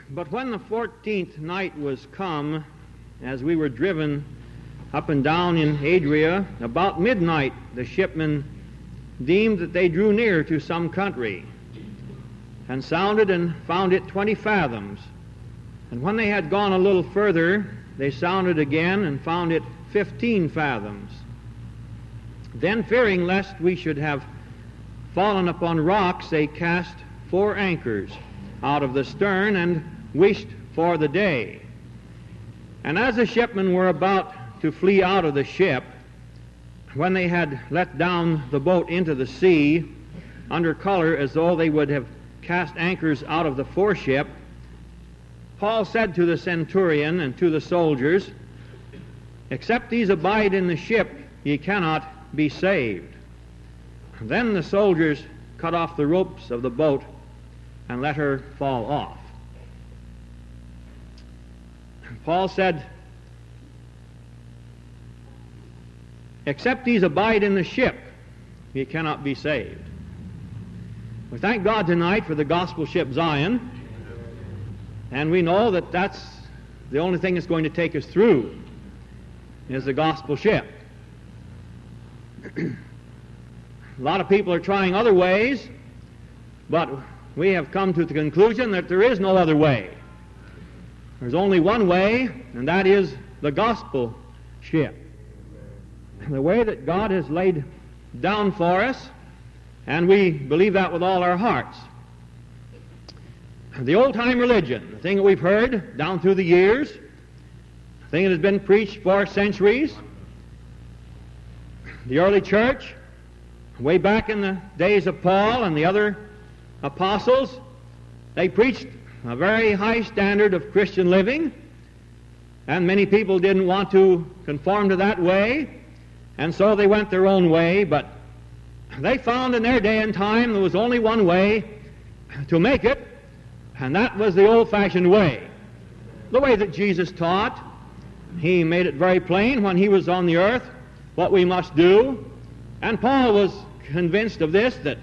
But when the 14th night was come, as we were driven up and down in Adria, about midnight the shipmen deemed that they drew near to some country, and sounded and found it 20 fathoms. And when they had gone a little further, they sounded again and found it 15 fathoms. Then, fearing lest we should have fallen upon rocks, they cast 4 anchors out of the stern and wished for the day. And as the shipmen were about to flee out of the ship, when they had let down the boat into the sea, under color as though they would have cast anchors out of the foreship, Paul said to the centurion and to the soldiers, "Except these abide in the ship, ye cannot be saved." Then the soldiers cut off the ropes of the boat and let her fall off. Paul said, "Except these abide in the ship, ye cannot be saved." We thank God tonight for the gospel ship Zion, and we know that that's the only thing that's going to take us through, is the gospel ship. A lot of people are trying other ways, but we have come to the conclusion that there is no other way. There's only one way, and that is the gospel ship. The way that God has laid down for us, and we believe that with all our hearts. The old-time religion, the thing that we've heard down through the years, the thing that has been preached for centuries, the early church, way back in the days of Paul and the other apostles, they preached a very high standard of Christian living, and many people didn't want to conform to that way, and so they went their own way. But they found in their day and time there was only one way to make it, and that was the old-fashioned way, the way that Jesus taught. He made it very plain when he was on the earth what we must do, and Paul was convinced of this, that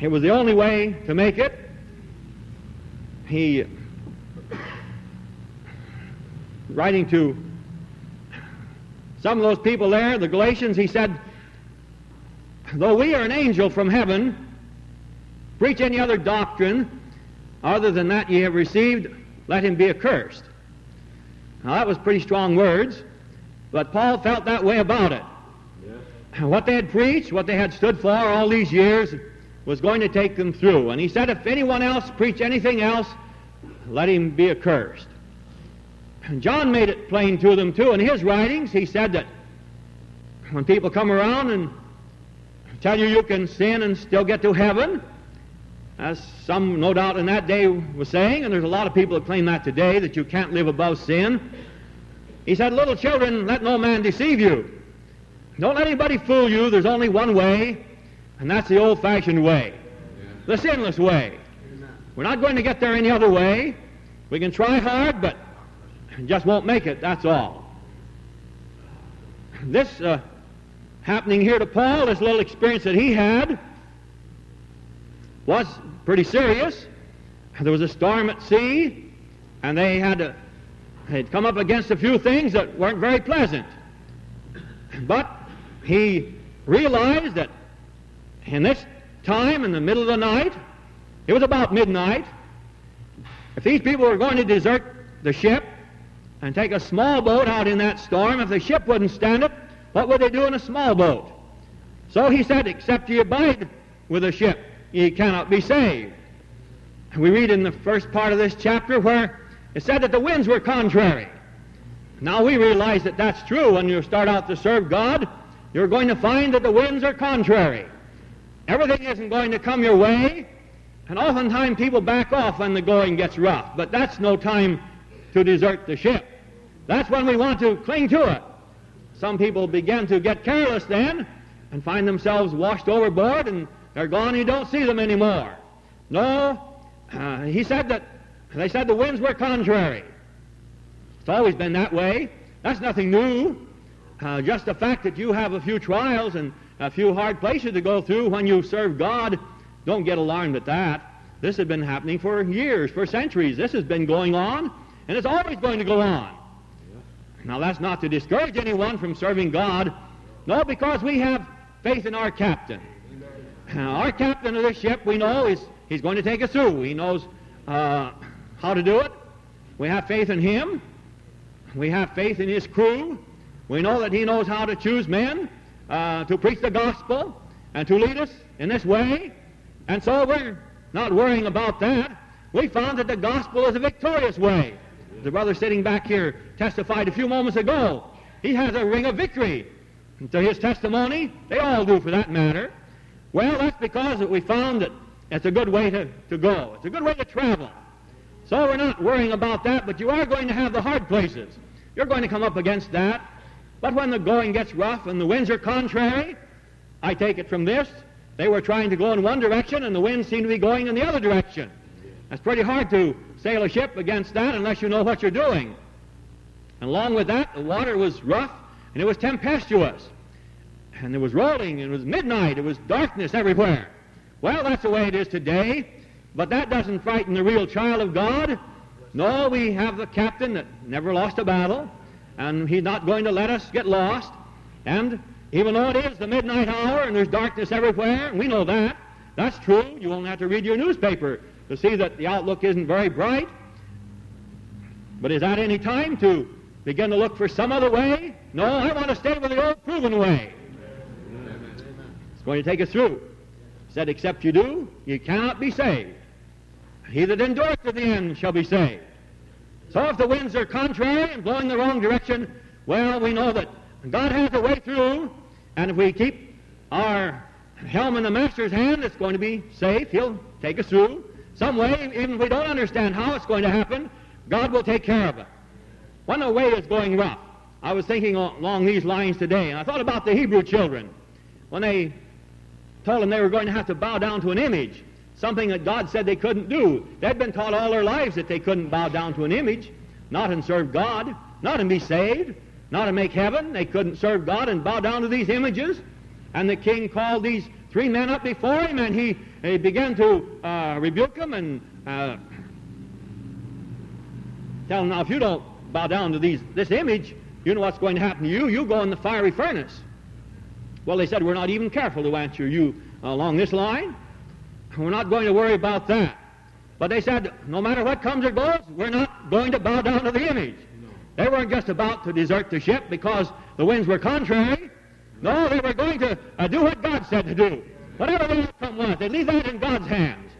it was the only way to make it. He, writing to some of those people there, the Galatians, he said, "Though we are an angel from heaven, preach any other doctrine other than that ye have received, let him be accursed." Now that was pretty strong words, but Paul felt that way about it. Yeah. What they had preached, what they had stood for all these years, was going to take them through. And he said, if anyone else preach anything else, let him be accursed. And John made it plain to them too in his writings. He said that when people come around and tell you you can sin and still get to heaven, as some no doubt in that day was saying, and there's a lot of people that claim that today, that you can't live above sin, he said, little children, let no man deceive you. Don't let anybody fool you. There's only one way, and that's the old-fashioned way, the sinless way. We're not going to get there any other way. We can try hard, but just won't make it, that's all. This happening here to Paul, this little experience that he had, was pretty serious. There was a storm at sea, and they'd come up against a few things that weren't very pleasant. But he realized that in this time, in the middle of the night, it was about midnight, if these people were going to desert the ship and take a small boat out in that storm, if the ship wouldn't stand it, what would they do in a small boat? So he said, except ye abide with the ship, ye cannot be saved. And we read in the first part of this chapter where it said that the winds were contrary. Now we realize that that's true. When you start out to serve God, you're going to find that the winds are contrary. Everything isn't going to come your way, and oftentimes people back off when the going gets rough. But that's no time to desert the ship. That's when we want to cling to it. Some people begin to get careless then and find themselves washed overboard, and they're gone and you don't see them anymore. No, they said the winds were contrary. It's always been that way. That's nothing new. Just the fact that you have a few trials and a few hard places to go through when you serve God, don't get alarmed at that. This has been happening for years, for centuries. This has been going on, and it's always going to go on. Now, that's not to discourage anyone from serving God. No, because we have faith in our captain. Our captain of this ship, we know, he's going to take us through. He knows how to do it. We have faith in him. We have faith in his crew. We know that he knows how to choose men to preach the gospel and to lead us in this way. And so we're not worrying about that. We found that the gospel is a victorious way. The brother sitting back here testified a few moments ago. He has a ring of victory to his testimony. They all do, for that matter. Well, that's because we found that it's a good way to go. It's a good way to travel. So we're not worrying about that, but you are going to have the hard places. You're going to come up against that. But when the going gets rough and the winds are contrary, I take it from this, they were trying to go in one direction and the winds seem to be going in the other direction. It's pretty hard to sail a ship against that unless you know what you're doing. And along with that, the water was rough and it was tempestuous. And it was rolling, it was midnight, it was darkness everywhere. Well, that's the way it is today, but that doesn't frighten the real child of God. No, we have the captain that never lost a battle, and he's not going to let us get lost. And even though it is the midnight hour and there's darkness everywhere, and we know that, that's true. You won't have to read your newspaper to see that the outlook isn't very bright. But is that any time to begin to look for some other way? No, I want to stay with the old proven way. It's going to take us through. He said, except you do, you cannot be saved. He that endureth to the end shall be saved. So if the winds are contrary and blowing the wrong direction, well, we know that God has a way through, and if we keep our helm in the Master's hand, it's going to be safe. He'll take us through. Some way, even if we don't understand how it's going to happen, God will take care of it. When the way is going rough, I was thinking along these lines today, and I thought about the Hebrew children. When they told them they were going to have to bow down to an image, something that God said they couldn't do. They'd been taught all their lives that they couldn't bow down to an image, not and serve God, not and be saved, not and make heaven. They couldn't serve God and bow down to these images. And the king called these three men up before him, and he began to rebuke them and tell them, now, if you don't bow down to this image, you know what's going to happen to you. You go in the fiery furnace. Well, they said, we're not even careful to answer you along this line. We're not going to worry about that. But they said, no matter what comes or goes, we're not going to bow down to the image. No. They weren't just about to desert the ship because the winds were contrary. No, they were going to do what God said to do. Whatever the outcome was, they'd leave that in God's hands.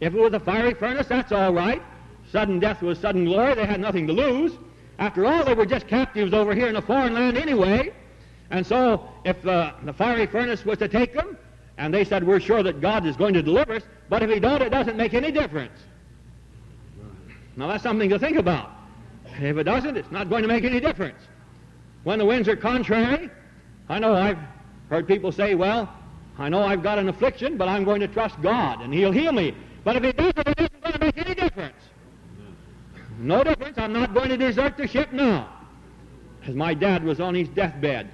If it was a fiery furnace, that's all right. Sudden death was sudden glory. They had nothing to lose. After all, they were just captives over here in a foreign land anyway. And so if the fiery furnace was to take them, and they said, we're sure that God is going to deliver us, but if he don't, it doesn't make any difference. Now, that's something to think about. If it doesn't, it's not going to make any difference. When the winds are contrary, I know I've heard people say, well, I know I've got an affliction, but I'm going to trust God, and he'll heal me. But if he doesn't, it isn't going to make any difference. No difference. I'm not going to desert the ship now. As my dad was on his deathbed,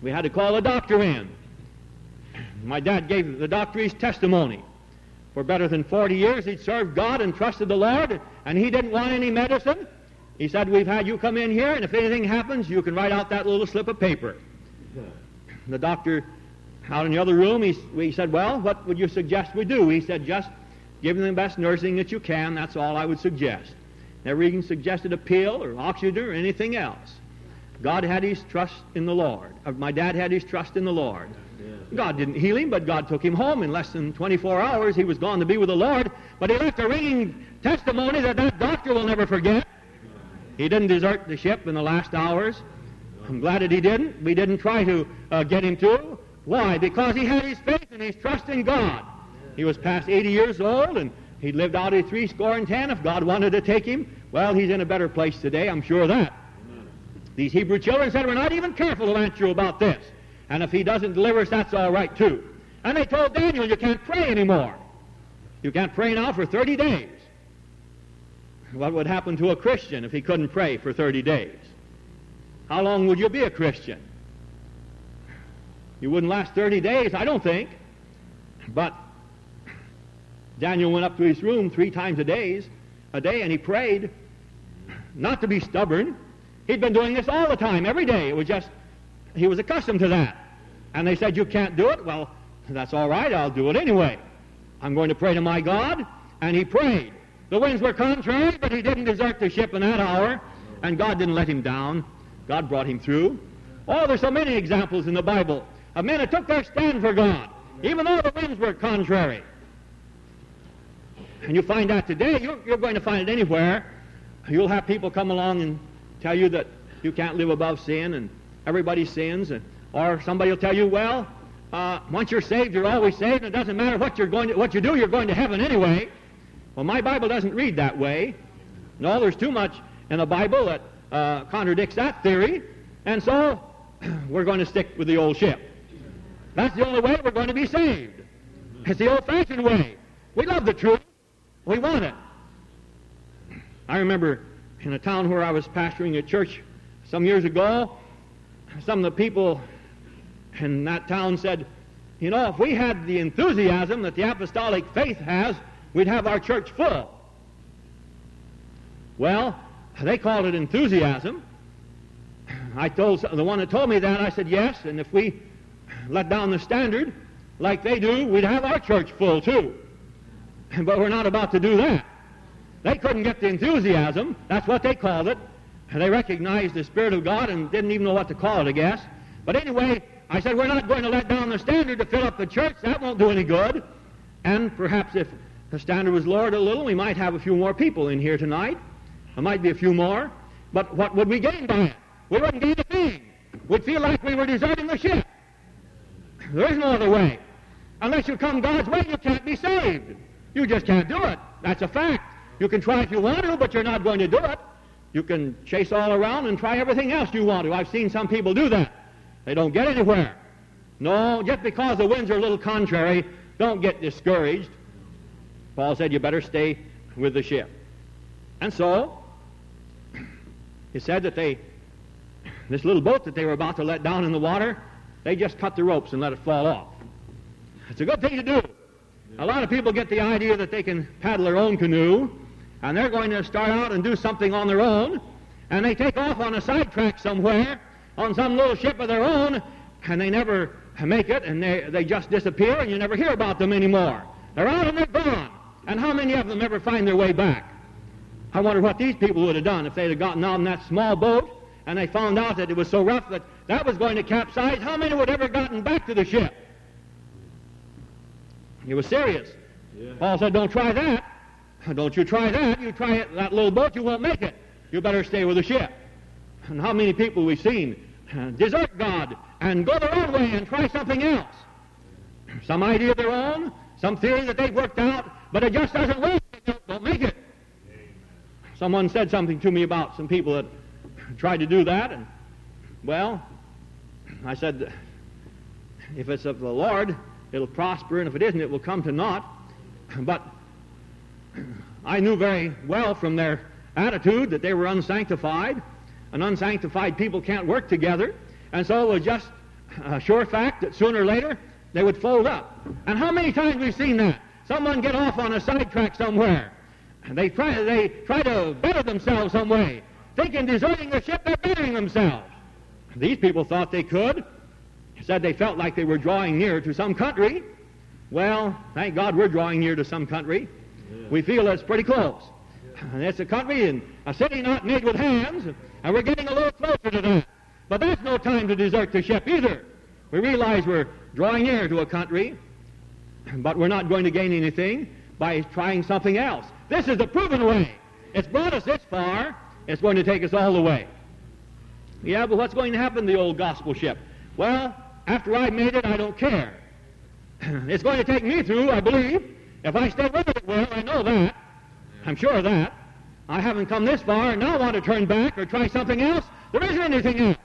we had to call a doctor in. My dad gave the doctor his testimony. For better than 40 years he'd served God and trusted the Lord, and he didn't want any medicine. He said, we've had you come in here, and if anything happens, you can write out that little slip of paper. The doctor, out in the other room, we said, well, what would you suggest we do? He said, just give them the best nursing that you can. That's all I would suggest. Never even suggested a pill or oxygen or anything else. God had his trust in the Lord. My dad had his trust in the Lord. God didn't heal him, but God took him home. In less than 24 hours, he was gone to be with the Lord. But he left a ringing testimony that doctor will never forget. He didn't desert the ship in the last hours. I'm glad that he didn't. We didn't try to get him to. Why? Because he had his faith and his trust in God. He was past 80 years old, and he'd lived out of 70. If God wanted to take him, well, he's in a better place today, I'm sure of that. These Hebrew children said, we're not even careful to answer you about this. And if he doesn't deliver us, that's all right, too. And they told Daniel, you can't pray anymore. You can't pray now for 30 days. What would happen to a Christian if he couldn't pray for 30 days? How long would you be a Christian? You wouldn't last 30 days, I don't think. But Daniel went up to his room 3 times a day, and he prayed not to be stubborn. He'd been doing this all the time, every day. It was just, he was accustomed to that. And they said, you can't do it. Well, that's all right, I'll do it anyway. I'm going to pray to my God. And he prayed. The winds were contrary, but he didn't desert the ship in that hour. And God didn't let him down. God brought him through. Oh, there's so many examples in the Bible of men that took their stand for God, even though the winds were contrary. And you find that today. You're going to find it anywhere. You'll have people come along and tell you that you can't live above sin and everybody sins. Or somebody will tell you, well, once you're saved, you're always saved, and it doesn't matter what you do, you're going to heaven anyway. Well, my Bible doesn't read that way. No, there's too much in the Bible that contradicts that theory, and so we're going to stick with the old ship. That's the only way we're going to be saved. It's the old-fashioned way. We love the truth. We want it. I remember in a town where I was pastoring a church some years ago, some of the people in that town said, you know, if we had the enthusiasm that the apostolic faith has, we'd have our church full. Well, they called it enthusiasm. I told the one that told me that, I said, yes, and if we let down the standard like they do, we'd have our church full too. But we're not about to do that. They couldn't get the enthusiasm. That's what they called it. And they recognized the Spirit of God and didn't even know what to call it, I guess. But anyway, I said, we're not going to let down the standard to fill up the church. That won't do any good. And perhaps if the standard was lowered a little, we might have a few more people in here tonight. There might be a few more. But what would we gain by it? We wouldn't gain a thing. We'd feel like we were deserting the ship. There is no other way. Unless you come God's way, you can't be saved. You just can't do it. That's a fact. You can try if you want to, but you're not going to do it. You can chase all around and try everything else you want to. I've seen some people do that. They don't get anywhere. No, just because the winds are a little contrary, don't get discouraged. Paul said you better stay with the ship. And so, he said that this little boat that they were about to let down in the water, they just cut the ropes and let it fall off. It's a good thing to do. A lot of people get the idea that they can paddle their own canoe, and they're going to start out and do something on their own, and they take off on a sidetrack somewhere, on some little ship of their own, and they never make it, and they just disappear, and you never hear about them anymore. They're out and they're gone. And how many of them ever find their way back? I wonder what these people would have done if they'd have gotten out in that small boat, and they found out that it was so rough that that was going to capsize. How many would have ever gotten back to the ship? He was serious. Yeah. Paul said, don't try that. Don't you try that. You try it, that little boat, you won't make it. You better stay with the ship. And how many people we've seen desert God and go their own way and try something else. Some idea of their own, some theory that they've worked out, but it just doesn't work. They don't make it. Someone said something to me about some people that tried to do that, and, well, I said, if it's of the Lord, it'll prosper, and if it isn't, it will come to naught. But I knew very well from their attitude that they were unsanctified, and unsanctified people can't work together, and so it was just a sure fact that sooner or later they would fold up. And how many times we've seen that? Someone get off on a sidetrack somewhere, and they try to better themselves some way, thinking deserting the ship they're bettering themselves. These people thought they could. Said they felt like they were drawing near to some country. Well, thank God we're drawing near to some country. Yeah. We feel it's pretty close. Yeah. And it's a country and a city not made with hands, and we're getting a little closer to that. But that's no time to desert the ship either. We realize we're drawing near to a country, but we're not going to gain anything by trying something else. This is the proven way. It's brought us this far. It's going to take us all the way. Yeah, but what's going to happen to the old gospel ship? Well, after I've made it, I don't care. It's going to take me through, I believe. If I stay with it, well, I know that. I'm sure of that. I haven't come this far and now want to turn back or try something else. There isn't anything else.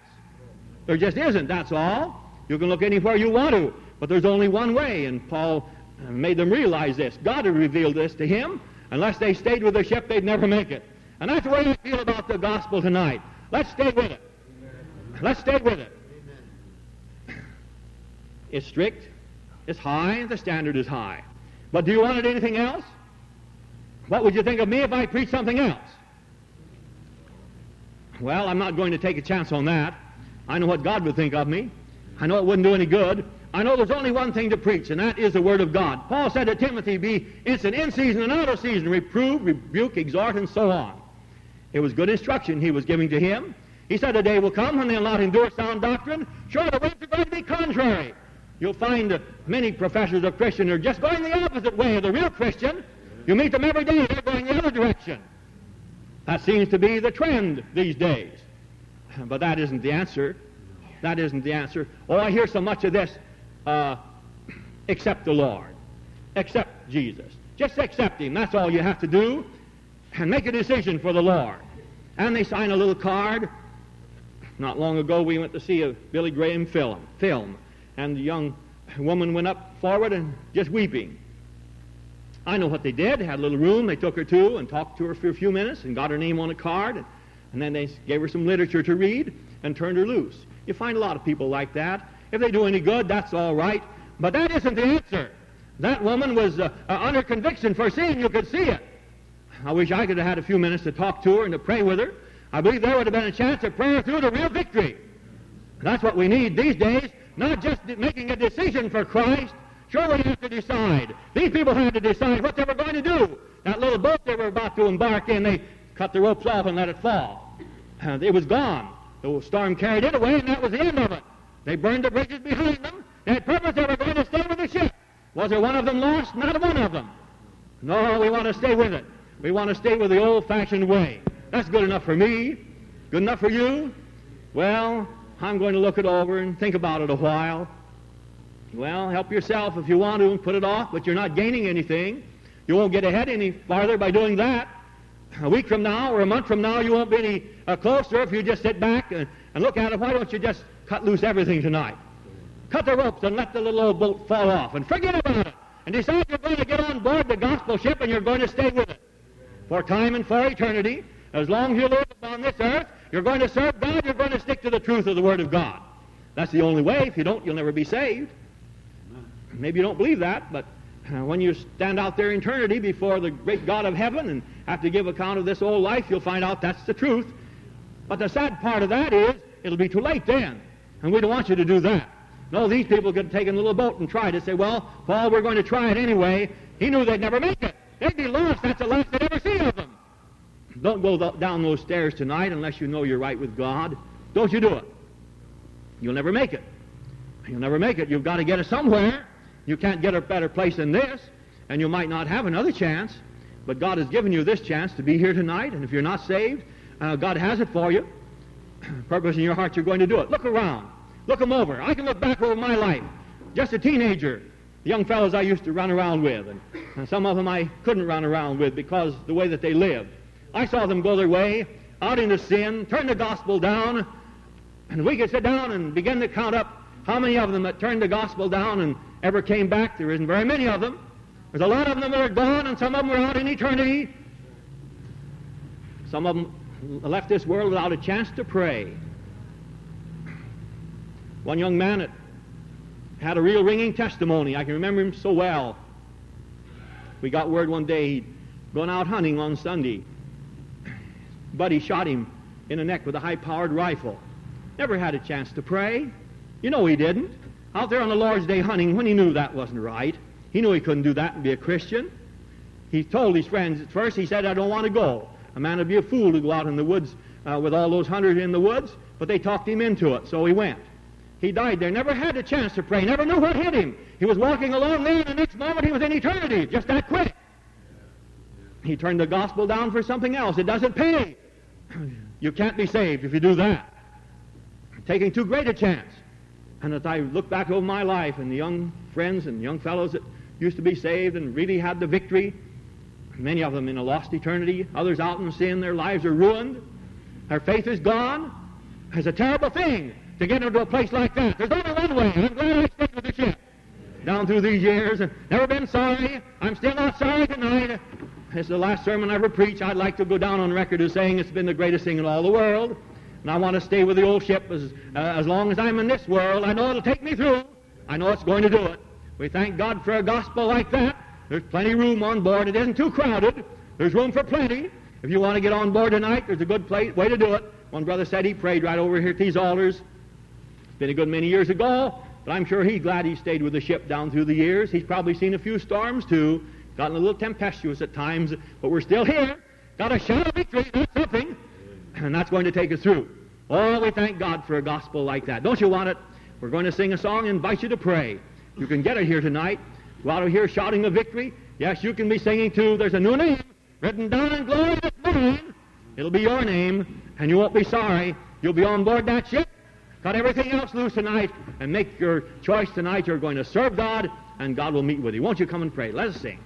There just isn't, that's all. You can look anywhere you want to, but there's only one way, and Paul made them realize this. God had revealed this to him. Unless they stayed with the ship, they'd never make it. And that's the way I feel about the gospel tonight. Let's stay with it. Let's stay with it. It's strict, it's high, the standard is high. But do you want it anything else? What would you think of me if I preached something else? Well, I'm not going to take a chance on that. I know what God would think of me. I know it wouldn't do any good. I know there's only one thing to preach, and that is the Word of God. Paul said to Timothy, be instant in season and out of season, reprove, rebuke, exhort, and so on. It was good instruction he was giving to him. He said a day will come when they'll not endure sound doctrine. Sure, the words are going to be contrary. You'll find many professors of Christian are just going the opposite way of the real Christian. You meet them every day, they're going the other direction. That seems to be the trend these days. But that isn't the answer. That isn't the answer. Oh, I hear so much of this. Accept the Lord. Accept Jesus. Just accept Him. That's all you have to do. And make a decision for the Lord. And they sign a little card. Not long ago we went to see a Billy Graham film. And the young woman went up forward and just weeping. I know what they did. They had a little room they took her to and talked to her for a few minutes and got her name on a card. And then they gave her some literature to read and turned her loose. You find a lot of people like that. If they do any good, that's all right. But that isn't the answer. That woman was under conviction for sin. You could see it. I wish I could have had a few minutes to talk to her and to pray with her. I believe there would have been a chance to pray her through to real victory. That's what we need these days, not just making a decision for Christ. Sure, we have to decide. These people had to decide what they were going to do. That little boat they were about to embark in, they cut the ropes off and let it fall. It was gone. The storm carried it away, and that was the end of it. They burned the bridges behind them. They had purpose they were going to stay with the ship. Was there one of them lost? Not one of them. No, we want to stay with it. We want to stay with the old-fashioned way. That's good enough for me. Good enough for you? Well, I'm going to look it over and think about it a while. Well, help yourself if you want to and put it off, but you're not gaining anything. You won't get ahead any farther by doing that. A week from now or a month from now, you won't be any closer if you just sit back and look at it. Why don't you just cut loose everything tonight? Cut the ropes and let the little old boat fall off and forget about it. And decide you're going to get on board the gospel ship and you're going to stay with it. For time and for eternity, as long as you live upon this earth, you're going to serve God, you're going to stick to the truth of the Word of God. That's the only way. If you don't, you'll never be saved. Maybe you don't believe that, but when you stand out there in eternity before the great God of heaven and have to give account of this old life, you'll find out that's the truth. But the sad part of that is, it'll be too late then. And we don't want you to do that. No, these people could have taken a little boat and tried it. Say, well, Paul, we're going to try it anyway. He knew they'd never make it. They'd be lost. That's the last they'd ever see of them. Don't go down those stairs tonight unless you know you're right with God. Don't you do it. You'll never make it. You'll never make it. You've got to get it somewhere. You can't get a better place than this, and you might not have another chance. But God has given you this chance to be here tonight, and if you're not saved, God has it for you. Purpose in your heart, you're going to do it. Look around. Look them over. I can look back over my life. Just a teenager. The young fellows I used to run around with, and some of them I couldn't run around with because the way that they lived. I saw them go their way, out into sin, turn the gospel down, and we could sit down and begin to count up how many of them that turned the gospel down and ever came back. There isn't very many of them. There's a lot of them that are gone, and some of them are out in eternity. Some of them left this world without a chance to pray. One young man that had a real ringing testimony. I can remember him so well. We got word one day he'd gone out hunting on Sunday. Buddy shot him in the neck with a high-powered rifle. Never had a chance to pray. You know he didn't. Out there on the Lord's Day hunting when he knew that wasn't right. He knew he couldn't do that and be a Christian. He told his friends at first, he said, I don't want to go. A man would be a fool to go out in the woods with all those hunters in the woods, but they talked him into it, so he went. He died there, never had a chance to pray, never knew what hit him. He was walking along there, and the next moment he was in eternity, just that quick. He turned the gospel down for something else. It doesn't pay. You can't be saved if you do that. Taking too great a chance. And as I look back over my life and the young friends and young fellows that used to be saved and really had the victory, many of them in a lost eternity, others out in sin, their lives are ruined, their faith is gone. It's a terrible thing to get into a place like that. There's only one way. I'm glad I stayed with the ship down through these years and never been sorry. I'm still not sorry tonight. It's the last sermon I ever preached. I'd like to go down on record as saying it's been the greatest thing in all the world. And I want to stay with the old ship as long as I'm in this world. I know it'll take me through. I know it's going to do it. We thank God for a gospel like that. There's plenty of room on board. It isn't too crowded. There's room for plenty. If you want to get on board tonight, there's a good way to do it. One brother said he prayed right over here at these altars. It's been a good many years ago, but I'm sure he's glad he stayed with the ship down through the years. He's probably seen a few storms, too. Gotten a little tempestuous at times, but we're still here. Got a shout of victory. That's something. And that's going to take us through. Oh, we thank God for a gospel like that. Don't you want it? We're going to sing a song and invite you to pray. You can get it here tonight. Go out of here shouting of victory. Yes, you can be singing too. There's a new name written down in glory this morning. It'll be your name, and you won't be sorry. You'll be on board that ship. Cut everything else loose tonight, and make your choice tonight. You're going to serve God, and God will meet with you. Won't you come and pray? Let us sing.